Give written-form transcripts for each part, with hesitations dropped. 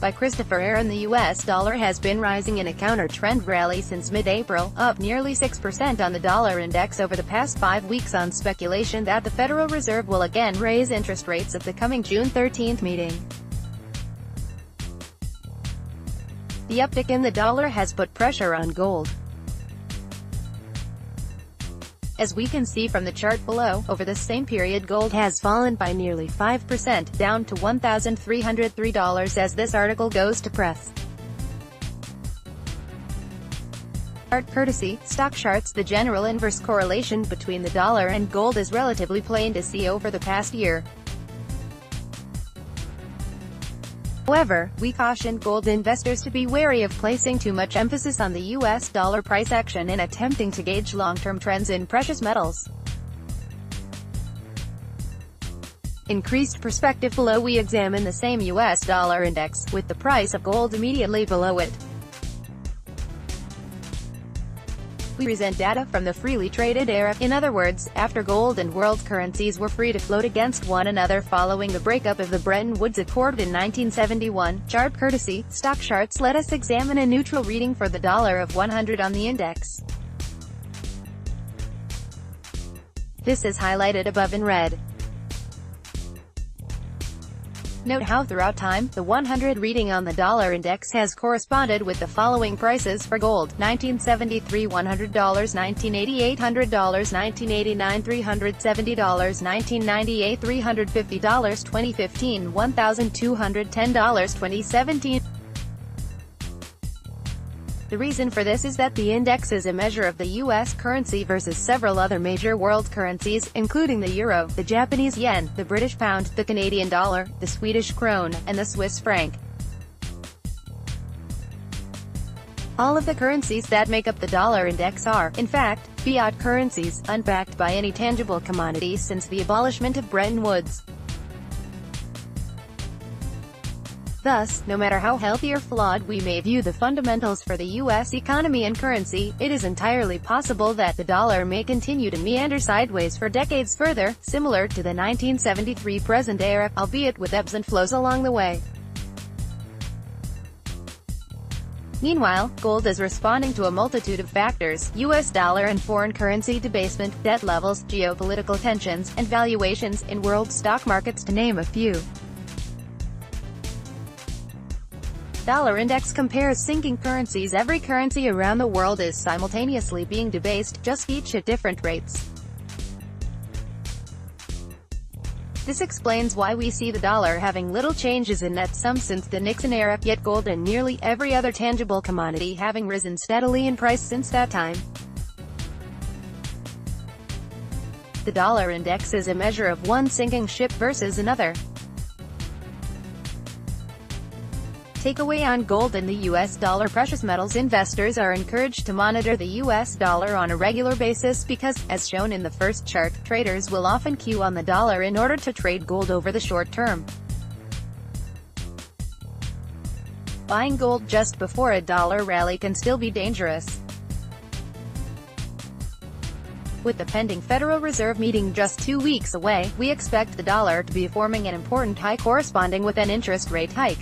by Christopher Aaron. The U.S. dollar has been rising in a counter-trend rally since mid-April, up nearly 6% on the dollar index over the past 5 weeks on speculation that the Federal Reserve will again raise interest rates at the coming June 13 meeting. The uptick in the dollar has put pressure on gold. As we can see from the chart below, over the same period gold has fallen by nearly 5%, down to $1,303 as this article goes to press. Chart courtesy, StockCharts. The general inverse correlation between the dollar and gold is relatively plain to see over the past year. However, we caution gold investors to be wary of placing too much emphasis on the U.S. dollar price action in attempting to gauge long-term trends in precious metals. Increased perspective. Below we examine the same U.S. dollar index, with the price of gold immediately below it. We present data from the freely traded era, in other words, after gold and world currencies were free to float against one another following the breakup of the Bretton Woods Accord in 1971. Chart courtesy, StockCharts. Let us examine a neutral reading for the dollar of 100 on the index. This is highlighted above in red. Note how throughout time, the 100 reading on the dollar index has corresponded with the following prices for gold: 1973 $100, 1988 $100, 1989 $370, 1998 $350, 2015 $1,210, 2017. The reason for this is that the index is a measure of the U.S. currency versus several other major world currencies, including the euro, the Japanese yen, the British pound, the Canadian dollar, the Swedish krone, and the Swiss franc. All of the currencies that make up the dollar index are, in fact, fiat currencies, unbacked by any tangible commodity since the abolishment of Bretton Woods. Thus, no matter how healthy or flawed we may view the fundamentals for the U.S. economy and currency, it is entirely possible that the dollar may continue to meander sideways for decades further, similar to the 1973 present era, albeit with ebbs and flows along the way. Meanwhile, gold is responding to a multitude of factors: U.S. dollar and foreign currency debasement, debt levels, geopolitical tensions, and valuations in world stock markets, to name a few. Dollar index compares sinking currencies. Every currency around the world is simultaneously being debased, just each at different rates. This explains why we see the dollar having little changes in net sum since the Nixon era, yet gold and nearly every other tangible commodity having risen steadily in price since that time. The dollar index is a measure of one sinking ship versus another. Takeaway on gold and the U.S. dollar. Precious metals investors are encouraged to monitor the U.S. dollar on a regular basis because, as shown in the first chart, traders will often queue on the dollar in order to trade gold over the short term. Buying gold just before a dollar rally can still be dangerous. With the pending Federal Reserve meeting just 2 weeks away, we expect the dollar to be forming an important high corresponding with an interest rate hike.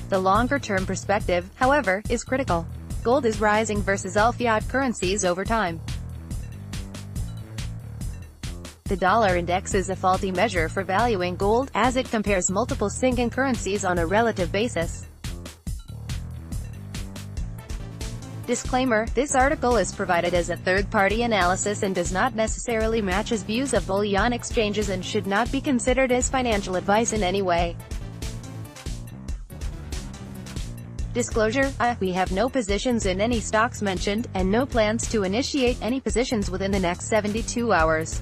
The longer-term perspective, however, is critical. Gold is rising versus all fiat currencies over time. The dollar index is a faulty measure for valuing gold, as it compares multiple sinking currencies on a relative basis. Disclaimer: this article is provided as a third-party analysis and does not necessarily match as views of bullion exchanges and should not be considered as financial advice in any way. Disclosure: we have no positions in any stocks mentioned, and no plans to initiate any positions within the next 72 hours.